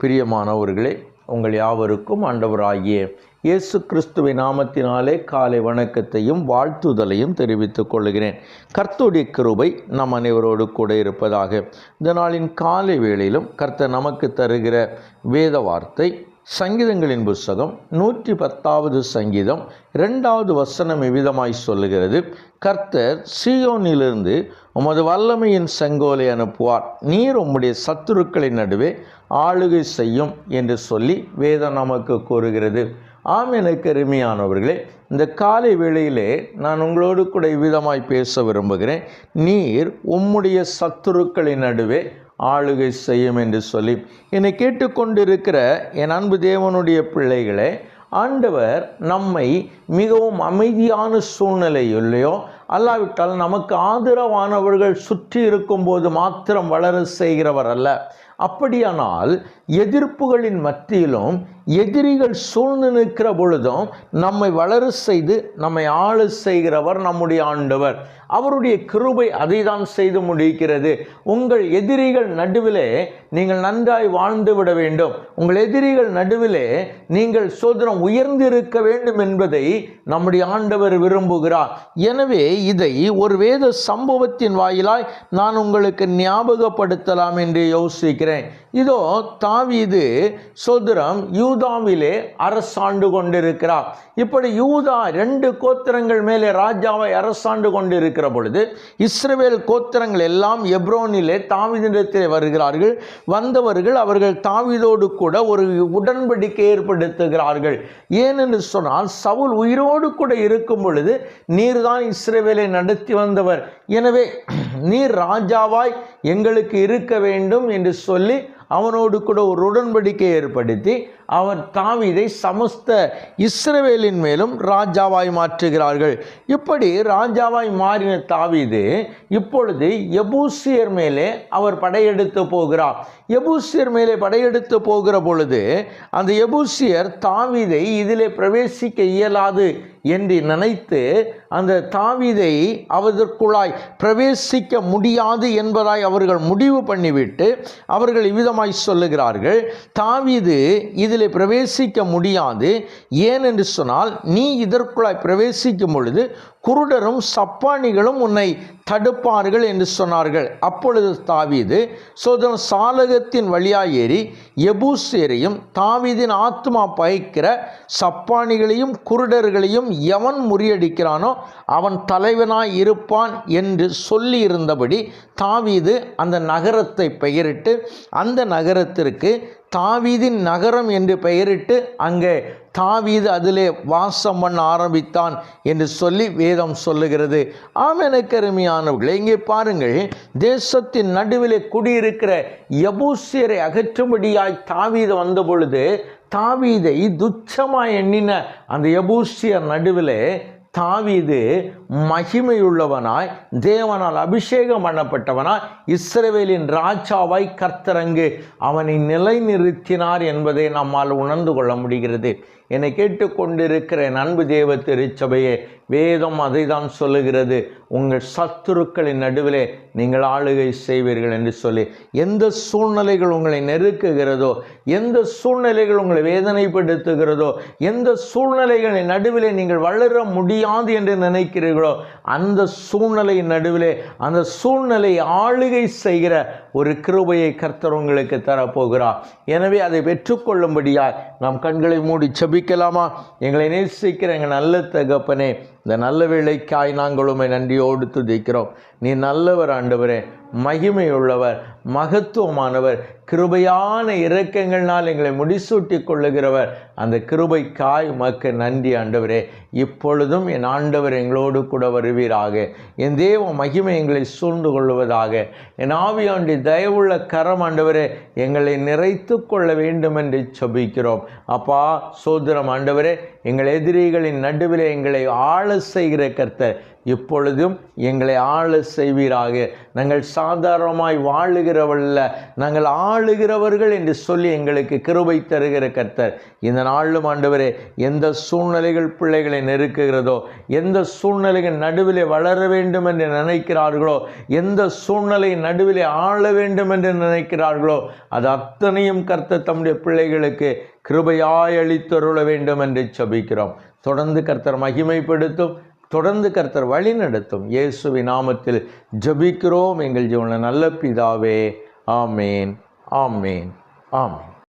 பிரியமானவர்களே, உங்கள் யாவருக்கும் ஆண்டவராகிய இயேசு கிறிஸ்துவின் நாமத்தினாலே காலை வணக்கத்தையும் வாழ்த்துதலையும் தெரிவித்துக் கொள்கிறேன். கர்த்தருடைய கிருபை நம் அனைவரோடு கூட இருப்பதாக. இந்த நாளின் காலை வேளையிலும் கர்த்தர் நமக்கு தருகிற வேத வார்த்தை சங்கீதங்களின் புஸ்தகம் 110வது சங்கீதம் 2வது வசனம் இவ்விதமாய் சொல்லுகிறது: கர்த்தர் சீயோனிலிருந்து உமது வல்லமையின் செங்கோலை அனுப்புவார், நீர் உம்முடைய சத்துருக்களின் நடுவே ஆளுகை செய்யும் என்று சொல்லி வேதம் நமக்கு கூறுகிறது. ஆம், எனக்கு அருமையானவர்களே, இந்த காலை வேளையிலே நான் உங்களோடு கூட இவ்விதமாய் பேச விரும்புகிறேன். நீர் உம்முடைய சத்துருக்களின் நடுவே ஆளுகை செய்யும் என்று சொல்லி என்னை கேட்டுக்கொண்டிருக்கிற என் அன்பு தேவனுடைய பிள்ளைகளே, ஆண்டவர் நம்மை மிகவும் அமைதியான சூழ்நிலையிலையோ அல்லாவிட்டால் நமக்கு ஆதரவானவர்கள் சுற்றி இருக்கும்போது மாத்திரம் வளர செய்கிறவர் அல்ல. அப்படியானால் எதிர்ப்புகளின் மத்தியிலும் எதிரிகள் சூழ்ந்து நிற்கிற பொழுதும் நம்மை வளர செய்து நம்மை ஆள செய்கிறவர் நம்முடைய ஆண்டவர். அவருடைய கிருபை அதை தான் செய்து முடிக்கிறது. உங்கள் எதிரிகள் நடுவிலே நீங்கள் நன்றாய் வாழ்ந்து விட வேண்டும், உங்கள் எதிரிகள் நடுவிலே நீங்கள் சோதனம் உயர்ந்திருக்க வேண்டும் என்பதை நம்முடைய ஆண்டவர் விரும்புகிறார். எனவே இதை ஒரு வேத சம்பவத்தின் வாயிலாய் நான் உங்களுக்கு ஞாபகப்படுத்தலாம் என்று யோசிக்கிறேன். இதோ தாவீது சோதரம் யூதாவிலே அரசாண்டு கொண்டிருக்கிறார். இப்படி யூதா 2 கோத்திரங்கள் மேலே ராஜாவை அரசாண்டு கொண்டிருக்கிற பொழுது இஸ்ரவேல் கோத்திரங்கள் எல்லாம் எப்ரோனிலே தாவீதிடத்திலே வருகிறார்கள். வந்தவர்கள் அவர்கள் தாவீதோடு கூட ஒரு உடன்படிக்கை ஏற்படுத்துகிறார்கள். ஏனென்று சொன்னால், சவுல் உயிரோடு கூட இருக்கும் பொழுது நீர்தான் இஸ்ரவேலை நடத்தி வந்தவர், எனவே நீர் ராஜாவாய் எங்களுக்கு இருக்க வேண்டும் என்று சொல்லி அவனோடு கூட ஒரு உடன்படிக்கை ஏற்படுத்தி அவர் தாவீதை சமஸ்த இஸ்ரவேலின் மேலும் ராஜாவாய் மாற்றுகிறார்கள். இப்படி ராஜாவாய் மாறின தாவீது இப்பொழுது எபூசியர் மேலே அவர் படையெடுத்து போகிறார். எபூசியர் மேலே படையெடுத்து போகிற பொழுது அந்த எபூசியர் தாவீதை இதிலே பிரவேசிக்க இயலாது என்று நினைத்து அந்த தாவீதை அவதற்குள்ளாய் பிரவேசிக்க முடியாது என்பதாய் அவர்கள் முடிவு பண்ணிவிட்டு அவர்கள் இவ்விதமாய் சொல்லுகிறார்கள்: தாவீது இதிலே பிரவேசிக்க முடியாது, ஏனென்று சொன்னால் நீ இதற்குள்ளாய் பிரவேசிக்கும் பொழுது குருடரும் சப்பானிகளும் உன்னை தடுப்பார்கள் என்று சொன்னார்கள். அப்பொழுது தாவீது சோதன சாலகத்தின் வழியாய் ஏறி எபூசியரையும் தாவீதின் ஆத்மா பயக்கிற சப்பானிகளையும் குருடர்களையும் எவன் முறியடிக்கிறானோ அவன் தலைவனாய் இருப்பான் என்று சொல்லி இருந்தபடி தாவீது அந்த நகரத்தை பெயரிட்டு அந்த நகரத்திற்கு தாவீதின் நகரம் என்று பெயரிட்டு அங்கே தாவீது அதிலே வாசம் பண்ண ஆரம்பித்தான் என்று சொல்லி வேதம் சொல்லுகிறது. ஆம், எனக்கு அருமையானவர்களே, இங்கே பாருங்கள், தேசத்தின் நடுவிலே குடியிருக்கிற எபூசியரை அகற்றும்படியாய் தாவீது வந்த பொழுது தாவீதை துச்சமாய் எண்ணின அந்த எபூசியர் நடுவிலே தாவீது மகிமையுள்ளவனாய் தேவனால் அபிஷேகம் பண்ணப்பட்டவனாய் இஸ்ரவேலின் ராஜாவாய் கர்த்தரங்கு அவனை நிலைநிறுத்தினார் என்பதை நம்மால் உணர்ந்து கொள்ள முடிகிறது. என்னை கேட்டுக்கொண்டிருக்கிற என் அன்பு தேவ திருச்சபையே, வேதம் அதை தான் சொல்லுகிறது: உங்கள் சத்துருக்களின் நடுவிலே நீங்கள் ஆளுகை செய்வீர்கள் என்று சொல்லி. எந்த சூழ்நிலைகள் உங்களை நெருக்குகிறதோ, எந்த சூழ்நிலைகள் உங்களை வேதனைப்படுத்துகிறதோ, எந்த சூழ்நிலைகளின் நடுவிலே நீங்கள் வளர முடியாது என்று நினைக்கிறீர்களோ, அந்த சூழ்நிலையின் நடுவிலே அந்த சூழ்நிலை ஆளுகை செய்கிற ஒரு கிருபையை கர்த்தர் உங்களுக்கு தரப்போகிறார். எனவே அதை பெற்றுக்கொள்ளும்படியாய் நாம் கண்களை மூடி செபிக்கலாமா? எங்களை நேசிக்கிற எங்கள் நல்ல தகப்பனே, இந்த நல்ல வேளைக்காய் நாங்கள் உம்மை நன்றியோடு துதிக்கிறோம். நீ நல்லவர் ஆண்டவரே, மகிமையுள்ளவர், மகத்துவமானவர், கிருபையான இரக்கங்கள்னால் எங்களை முடிசூட்டி கொள்ளுகிறவர். அந்த கிருபைக்காய் உமக்கு நன்றி ஆண்டவரே. இப்பொழுதும் என் ஆண்டவர் எங்களோடு கூட வருவீராக. என் தேவ மகிமை எங்களை சூழ்ந்து கொள்வதாக. என் ஆவியாண்டி தயவுள்ள கரம் ஆண்டவரே எங்களை நிறைத்து கொள்ள வேண்டும் என்று செபிக்கிறோம். அப்பா சோதரம் ஆண்டவரே, எங்கள் எதிரிகளின் நடுவிலே எங்களை ஆள செய்கிற கர்த்தர் இப்பொழுதும் எங்களை ஆள செய்வீராக. நாங்கள் சாதாரணமாய் வாழுகிறவல்ல, நாங்கள் ஆளுகிறவர்கள் என்று சொல்லி எங்களுக்கு கிருபை தருகிற கர்த்தர் இந்த நாளும் ஆண்டவரே, எந்த சூழ்நிலைகள் பிள்ளைகளை நெருக்குகிறதோ, எந்த சூழ்நிலைகள் நடுவிலே வளர வேண்டும் என்று நினைக்கிறார்களோ, எந்த சூழ்நிலை நடுவிலே ஆள வேண்டும் என்று நினைக்கிறார்களோ, அது அத்தனையும் கர்த்தர் தம்முடைய பிள்ளைகளுக்கு கிருபையாய் அளித்தருள வேண்டும் என்று ஜெபிக்கிறோம். தொடர்ந்து கர்த்தர் மகிமைப்படுத்தும், தொடர்ந்து கர்த்தர் வழி நடத்தும். இயேசுவின் நாமத்தில் ஜெபிக்கிறோம் எங்கள் ஜீவனுள்ள நல்ல பிதாவே. ஆமேன், ஆமேன், ஆமேன்.